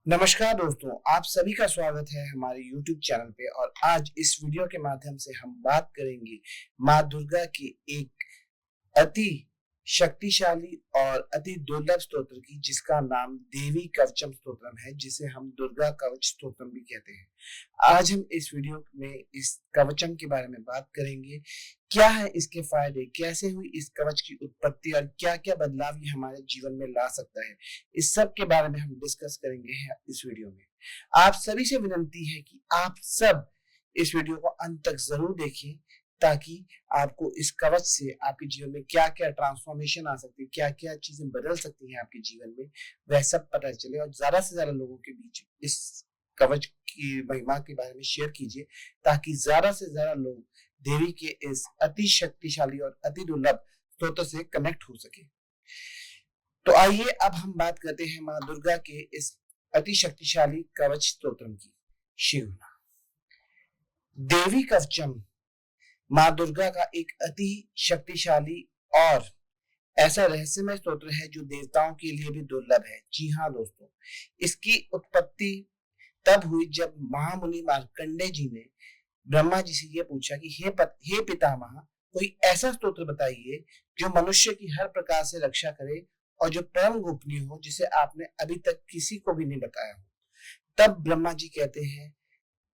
नमस्कार दोस्तों, आप सभी का स्वागत है हमारे YouTube चैनल पे। और आज इस वीडियो के माध्यम से हम बात करेंगे माँ दुर्गा की एक अति शक्तिशाली और अति दुर्लभ स्तोत्र की, जिसका नाम देवी कवचम स्तोत्रम है, जिसे हम दुर्गा कवच स्तोत्रम भी कहते हैं। आज हम इस वीडियो में इस कवचम के बारे में बात करेंगे। क्या है इसके फायदे, कैसे हुई इस कवच की उत्पत्ति और क्या क्या बदलाव ये हमारे जीवन में ला सकता है, इस सब के बारे में हम डिस्कस करेंगे इस वीडियो में। आप सभी से विनती है कि आप सब इस वीडियो को अंत तक जरूर देखें, ताकि आपको इस कवच से आपके जीवन में क्या क्या ट्रांसफॉर्मेशन आ सकती है, क्या क्या चीजें बदल सकती हैं आपके जीवन में, वह सब पता चले। और ज्यादा से ज्यादा लोगों के बीच इस कवच की महिमा के बारे में शेयर कीजिए, ताकि ज्यादा से ज्यादा लोग देवी के इस अति शक्तिशाली और अति दुर्लभ स्तोत्र से कनेक्ट हो सके। तो आइए अब हम बात करते हैं माँ दुर्गा के इस अति शक्तिशाली कवच स्तोत्र की। शिव देवी कवचम माँ दुर्गा का एक अति शक्तिशाली और ऐसा रहस्यमय स्तोत्र है जो देवताओं के लिए भी दुर्लभ है। जी हाँ दोस्तों, इसकी उत्पत्ति तब हुई जब महामुनि मार्कंडेय जी ने ब्रह्मा जी से यह पूछा कि हे पितामह, कोई ऐसा स्तोत्र बताइए जो मनुष्य की हर प्रकार से रक्षा करे और जो परम गोपनीय हो, जिसे आपने अभी तक किसी को भी नहीं बताया हो। तब ब्रह्मा जी कहते हैं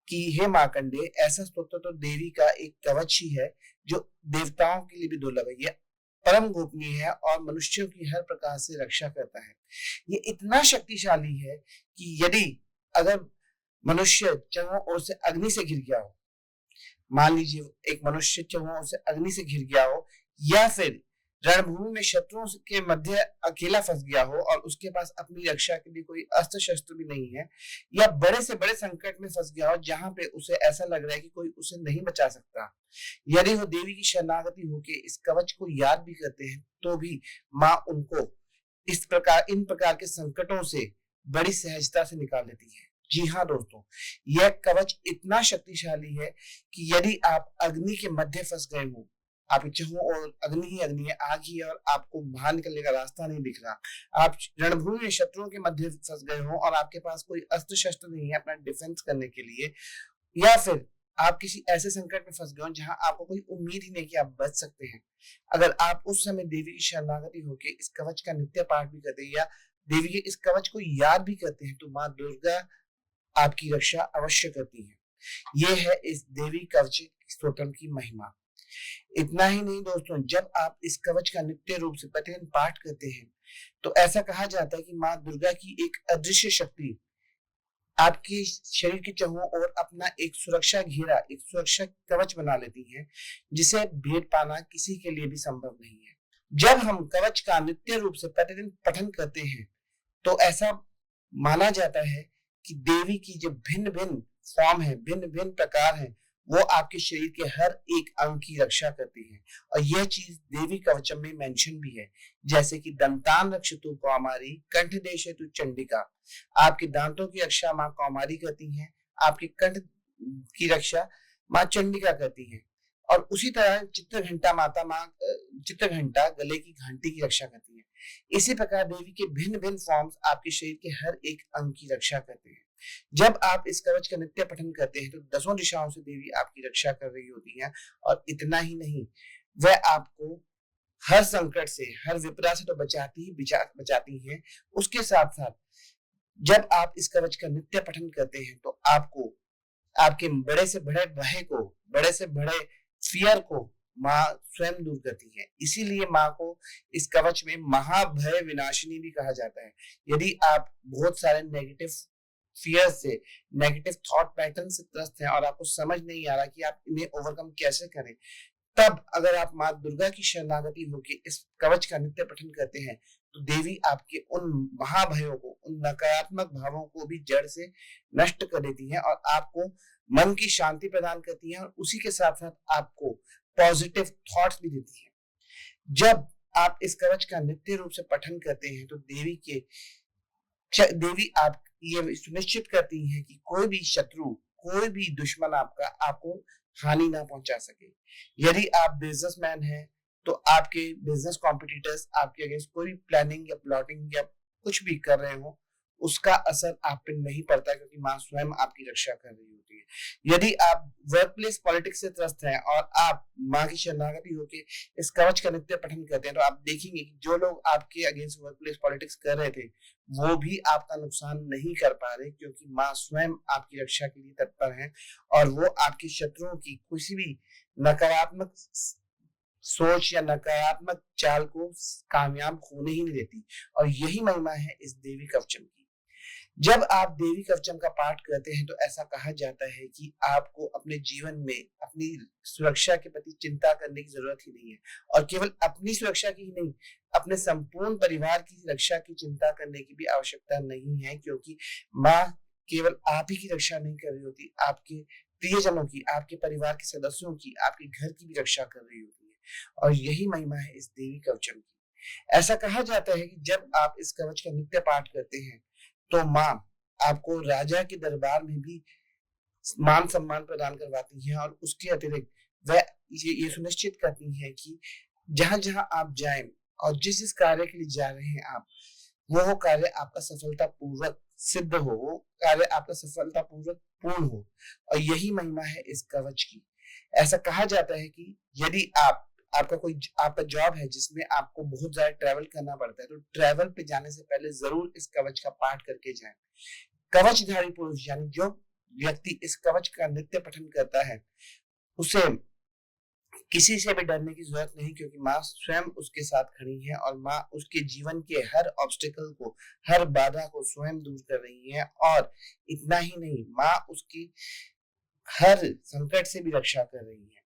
कि हे मार्कंडेय, ऐसा स्तोत्र तो देवी का एक कवच ही है जो देवताओं के लिए भी दुर्लभ है। यह परम गोपनीय है और मनुष्यों की हर प्रकार से रक्षा करता है। ये इतना शक्तिशाली है कि यदि अगर मनुष्य चारों ओर से अग्नि से घिर गया हो, मान लीजिए एक मनुष्य चारों ओर से अग्नि से घिर गया हो, या फिर रणभूमि में शत्रुओं के मध्य अकेला फंस गया हो और उसके पास अपनी रक्षा के लिए कोई अस्त्र शस्त्र भी नहीं है, या बड़े से बड़े संकट में फंस गया हो जहां पे उसे ऐसा लग रहा है कि कोई उसे नहीं बचा सकता, यदि वो देवी की शरणागति होके इस कवच को याद भी करते हैं, तो भी माँ उनको इन प्रकार के संकटों से बड़ी सहजता से निकाल लेती है। जी हाँ दोस्तों, यह कवच इतना शक्तिशाली है कि यदि आप अग्नि के मध्य फंस गए हो, आपके चाहों और अग्नि ही अग्नि है, आग ही है, और आपको बाहर निकलने का रास्ता नहीं दिख रहा, आप रणभूमि में शत्रुओं के मध्य फंस गए हो और आपके पास कोई अस्त्र शस्त्र नहीं है अपना डिफेंस करने के लिए, या फिर आप किसी ऐसे संकट में फंस गए हो जहां आपको कोई उम्मीद ही नहीं कि आप बच सकते हैं, अगर आप उस समय देवी की शरणागति होकर इस कवच का नित्य पाठ भी करते हैं या देवी के इस कवच को याद भी करते हैं, तो माँ दुर्गा आपकी रक्षा अवश्य करती है। ये है इस देवी कवच स्तोत्र की महिमा। इतना ही नहीं दोस्तों, जब आप इस कवच का नित्य रूप से प्रतिदिन पाठ करते हैं, तो ऐसा कहा जाता है कि माँ दुर्गा की एक अदृश्य शक्ति आपके शरीर के चारों ओर अपना एक सुरक्षा घेरा, एक सुरक्षा कवच बना लेती है, जिसे भेद पाना किसी के लिए भी संभव नहीं है। जब हम कवच का नित्य रूप से प्रतिदिन पठन करते हैं, तो ऐसा माना जाता है कि देवी की जो भिन्न भिन्न फॉर्म है, भिन्न भिन्न प्रकार है, वो आपके शरीर के हर एक अंग की रक्षा करती है। और यह चीज देवी कवचम में मेंशन भी है, जैसे कि दंतान रक्षतु कौमारी कंठ देशतु चंडिका, आपके दांतों की रक्षा माँ कौमारी करती है, आपके कंठ की रक्षा माँ चंडिका करती है। और उसी तरह चित्रघंटा माता माँ चित्रघंटा गले की घंटी की रक्षा करती है। इसी प्रकार देवी के भिन्न भिन्न फॉर्म्स आपके शरीर के हर एक अंग की रक्षा करते हैं। जब आप इस कवच का नित्य पठन करते हैं, तो दसों दिशाओं से देवी आपकी रक्षा कर रही होती है। और इतना ही नहीं, वह आपको हर संकट से, हर विपदा से तो बचाती है, उसके साथ साथ जब आप इस कवच का नित्य पठन करते हैं, तो आपको आपके बड़े से बड़े भय को, बड़े से बड़े फियर को माँ स्वयं दूर करती है। इसीलिए माँ को इस कवच में महाभय विनाशिनी भी कहा जाता है। यदि आप बहुत सारे नेगेटिव फियर से, नेगेटिव थॉट पैटर्न से त्रस्त हैं और आपको समझ नहीं आ रहा कि आप इन्हें ओवरकम कैसे करें, तब अगर आप माँ दुर्गा की शरणागति होकर इस कवच का नित्य पठन करते हैं, तो देवी आपके उन महाभयों को, उन नकारात्मक भावों को भी जड़ से नष्ट कर देती है और आपको मन की शांति प्रदान करती है, और उसी के साथ साथ आपको पॉजिटिव थॉट्स भी देती है। जब आप इस कवच का नित्य रूप से पठन करते हैं, तो देवी आप ये सुनिश्चित करती है कि कोई भी शत्रु, कोई भी दुश्मन आपको हानि ना पहुंचा सके। यदि आप बिजनेसमैन हैं, तो आपके बिजनेस कॉम्पिटिटर्स आपके अगेंस्ट कोई भी प्लानिंग या प्लॉटिंग या कुछ भी कर रहे हो, उसका असर आप पे नहीं पड़ता, क्योंकि माँ स्वयं आपकी रक्षा कर रही होती है। यदि आप वर्क प्लेस पॉलिटिक्स से त्रस्त हैं और आप माँ की शरणागति होकर इस कवच का नित्य पठन करते हैं, तो आप देखेंगे कि जो लोग आपके अगेंस्ट वर्क प्लेस पॉलिटिक्स कर रहे थे वो भी आपका नुकसान नहीं कर पा रहे, क्योंकि माँ स्वयं आपकी रक्षा के लिए तत्पर है और वो आपके शत्रुओं की किसी भी नकारात्मक सोच या नकारात्मक चाल को कामयाब होने ही नहीं देती। और यही महिमा है इस देवी कवचम की। जब आप देवी कवचम का पाठ करते हैं तो ऐसा कहा जाता है कि आपको अपने जीवन में अपनी सुरक्षा के प्रति चिंता करने की जरूरत ही नहीं है, और केवल अपनी सुरक्षा की ही नहीं, अपने संपूर्ण परिवार की रक्षा की चिंता करने की भी आवश्यकता नहीं है, क्योंकि माँ केवल आप ही की रक्षा नहीं कर रही होती, आपके प्रियजनों की, आपके परिवार के सदस्यों की, आपके घर की भी रक्षा कर रही होती है। और यही महिमा है इस देवी कवचम की। ऐसा कहा जाता है कि जब आप इस कवच का नित्य पाठ करते हैं तो माँ आपको राजा के दरबार में भी मान सम्मान प्रदान करवाती हैं, और उसके अतिरिक्त वह ये सुनिश्चित करती हैं कि जहां जहां आप जाएं और जिस जिस कार्य के लिए जा रहे हैं आप, वो कार्य आपका सफलता पूर्वक सिद्ध हो, वो कार्य आपका सफलता पूर्वक पूर्ण हो। और यही महिमा है इस कवच की। ऐसा कहा जाता है कि यदि आपका जॉब है जिसमें आपको बहुत ज्यादा ट्रैवल करना पड़ता है, तो ट्रैवल पे जाने से पहले जरूर इस कवच का पाठ करके जाएं। कवचधारी पुरुष यानी जो व्यक्ति इस कवच का नित्य पठन करता है, उसे किसी से भी डरने की जरूरत नहीं, क्योंकि माँ स्वयं उसके साथ खड़ी है और माँ उसके जीवन के हर ऑब्स्टिकल को, हर बाधा को स्वयं दूर कर रही है। और इतना ही नहीं, माँ उसकी हर संकट से भी रक्षा कर रही है।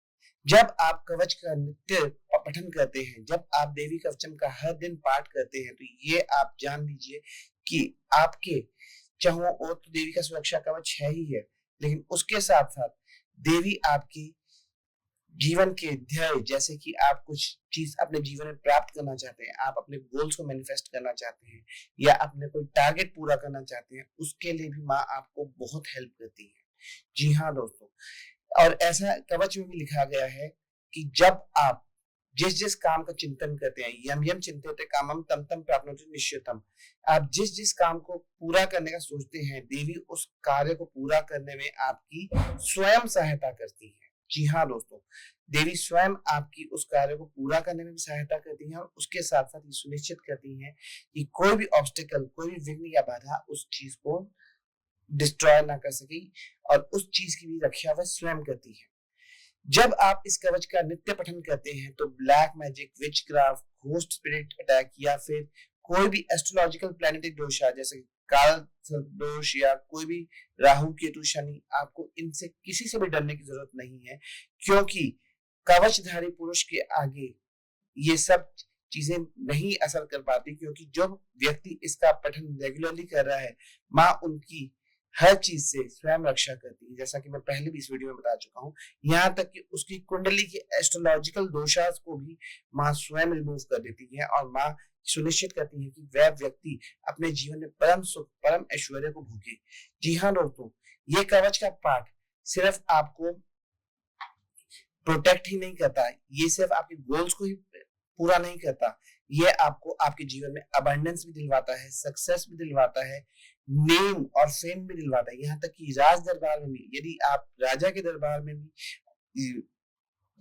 जब आप कवच का नित्य पठन करते हैं, जब आप देवी कवचम का हर दिन पाठ करते हैं, तो ये आप जान लीजिए कि आपके चाहों और तो देवी का सुरक्षा कवच है ही है, लेकिन उसके साथ साथ देवी आपकी जीवन के ध्येय, जैसे कि आप कुछ चीज अपने जीवन में प्राप्त करना चाहते हैं, आप अपने गोल्स को मैनिफेस्ट करना चाहते हैं, या अपने कोई टारगेट पूरा करना चाहते हैं, उसके लिए भी माँ आपको बहुत हेल्प करती है। जी हाँ दोस्तों, और ऐसा कवच में भी लिखा गया है कि जब आप जिस जिस काम का चिंतन करते हैं, यम यम चिंतते कामम तम तम प्राप्नोति निश्चितम, आप जिस जिस काम को पूरा करने का सोचते हैं, देवी उस कार्य को पूरा करने में आपकी स्वयं सहायता करती है। जी हाँ दोस्तों, देवी स्वयं आपकी उस कार्य को पूरा करने में भी सहायता करती हैं, और उसके साथ साथ ये सुनिश्चित करती हैं कि कोई भी ऑब्स्टिकल, कोई भी विघ्न या बाधा उस चीज को डिस्ट्रॉय ना कर सके, और उस चीज की भी रक्षा वह स्वयं करती है। जब आप इस कवच का नित्य पठन करते हैं तो black magic, witchcraft, ghost spirit attack या फिर कोई भी एस्ट्रोलॉजिकल प्लैनेटरी दोष, जैसे काल दोष या कोई भी राहु केतु शनि, आपको इनसे किसी से भी डरने की जरूरत नहीं है, क्योंकि कवचधारी पुरुष के आगे ये सब चीजें नहीं असर कर पाती, क्योंकि जो व्यक्ति इसका पठन रेगुलरली कर रहा है, माँ उनकी हर चीज से स्वयं रक्षा करती है। जैसा कि मैं पहले भी इस वीडियो में बता चुका हूँ, यहाँ तक कि उसकी कुंडली के एस्ट्रोलॉजिकल दोषास को भी माँ स्वयं रिमूव कर देती है, और माँ सुनिश्चित करती है कि वह व्यक्ति अपने जीवन में परम सुख, परम ऐश्वर्य को भोगे। जी हाँ दोस्तों, ये कवच का पाठ सिर्फ आपको प्रोटेक्ट ही नहीं करता, ये सिर्फ आपके गोल्स को ही पूरा नहीं करता, ये आपको आपके जीवन में अबंडेंस भी दिलवाता है, सक्सेस भी दिलवाता है, नेम और फेम भी दिलवाता है। यहाँ तक कि राज दरबार में भी, यदि आप राजा के दरबार में भी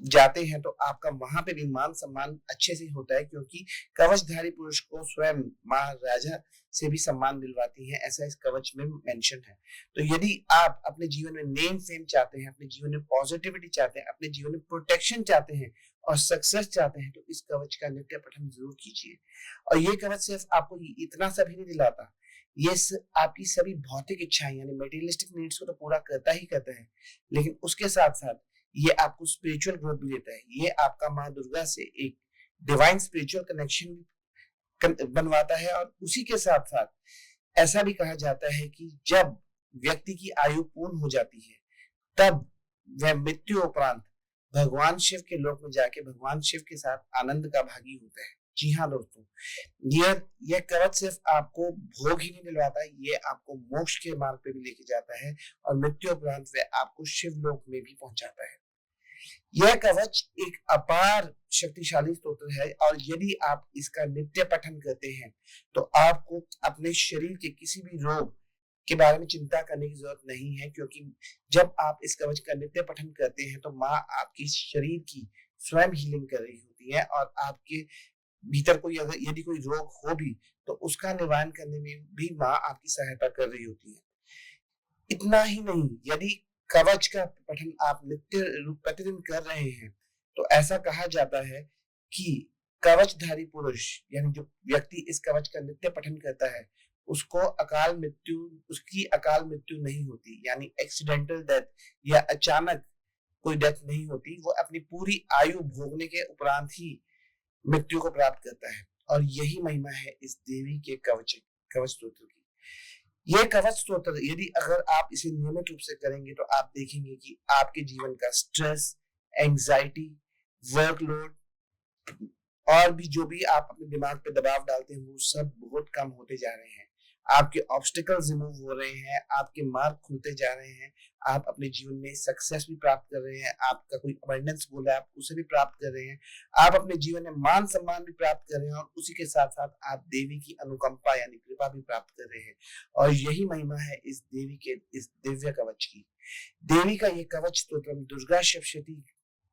जाते हैं तो आपका वहां पे भी मान सम्मान अच्छे से होता है, क्योंकि कवचधारी पुरुष को स्वयं महाराजा से भी सम्मान दिलवाती है, ऐसा इस कवच में मेंशन है। तो यदि आप अपने जीवन में नेम फेम चाहते हैं, अपने जीवन में पॉजिटिविटी चाहते हैं, अपने जीवन में प्रोटेक्शन चाहते हैं और सक्सेस चाहते हैं, तो इस कवच का नित्य पठन जरूर कीजिए। और ये कवच सिर्फ आपको इतना सभी नहीं दिलाता, ये आपकी सभी भौतिक इच्छाएं यानी मटेरियलिस्टिक नीड्स को तो पूरा करता ही करता है, लेकिन उसके साथ साथ ये आपको स्पिरिचुअल ग्रोथ भी देता है। ये आपका माँ दुर्गा से एक डिवाइन स्पिरिचुअल कनेक्शन बनवाता है, और उसी के साथ साथ ऐसा भी कहा जाता है कि जब व्यक्ति की आयु पूर्ण हो जाती है, तब वह मृत्यु उपरांत भगवान शिव के लोक में जाके भगवान शिव के साथ आनंद का भागी होता है। जी हाँ दोस्तों, यह कवच सिर्फ आपको भोग ही नहीं दिलवाता, ये आपको मोक्ष के मार्ग पे भी लेके जाता है, और मृत्यु उपरांत वह आपको शिव लोक में भी पहुंचाता है। यह कवच एक अपार शक्तिशाली स्तोत्र है और यदि आप इसका नित्य पठन करते हैं तो आपको अपने शरीर के किसी भी रोग के बारे में चिंता करने की जरूरत नहीं है, क्योंकि जब आप इस कवच का नित्य पठन करते हैं तो माँ आपकी शरीर की स्वयं हीलिंग कर रही होती है और आपके भीतर कोई अगर यदि कोई रोग हो भी तो उसका निवारण करने में भी माँ आपकी सहायता कर रही होती है। इतना ही नहीं, यदि कवच का पठन आप नित्य प्रतिदिन कर रहे हैं तो ऐसा कहा जाता है कि कवचधारी पुरुष यानी जो व्यक्ति इस कवच का नित्य पठन करता है उसको उसकी अकाल मृत्यु नहीं होती, यानी एक्सीडेंटल डेथ या अचानक कोई डेथ नहीं होती। वो अपनी पूरी आयु भोगने के उपरांत ही मृत्यु को प्राप्त करता है और यही महिमा है इस देवी के कवच स्तोत्र की। यह कवच स्तोत्र यदि अगर आप इसे नियमित रूप से करेंगे तो आप देखेंगे कि आपके जीवन का स्ट्रेस, एंजाइटी, वर्कलोड और भी जो भी आप अपने दिमाग पे दबाव डालते हैं वो सब बहुत कम होते जा रहे हैं। आपके ऑब्स्टिकल्स रिमूव हो रहे हैं, आपके मार्ग खुलते जा रहे हैं, आप अपने जीवन में सक्सेस भी प्राप्त कर रहे हैं, आपका कोई अबंडेंस गोल है आप उसे भी प्राप्त कर रहे हैं, आप अपने जीवन में मान सम्मान भी प्राप्त कर रहे हैं और उसी के साथ साथ आप देवी की अनुकंपा यानी कृपा भी प्राप्त कर रहे हैं। और यही महिमा है इस देवी के इस दिव्य कवच की। देवी का ये कवच स्तोत्र दुर्गा सप्तशती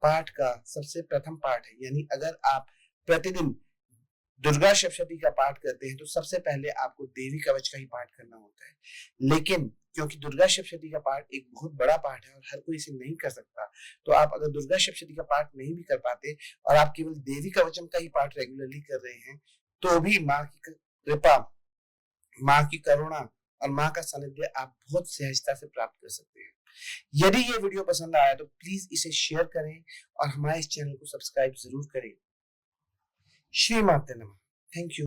पाठ का सबसे प्रथम पाठ है, यानी अगर आप प्रतिदिन दुर्गा सप्तशती का पाठ करते हैं तो सबसे पहले आपको देवी कवच का ही पाठ करना होता है। लेकिन क्योंकि दुर्गा सप्तशती का पाठ एक बहुत बड़ा पाठ है और हर कोई इसे नहीं कर सकता, तो आप अगर दुर्गा सप्तशती का पाठ नहीं भी कर पाते और आप केवल देवी कवचम का ही पाठ रेगुलरली कर रहे हैं तो भी माँ की कृपा, माँ की करुणा और माँ का सानिध्य आप बहुत सहजता से प्राप्त कर सकते हैं। यदि ये वीडियो पसंद आया तो प्लीज इसे शेयर करें और हमारे इस चैनल को सब्सक्राइब जरूर करें। श्री माते नमः। Thank you.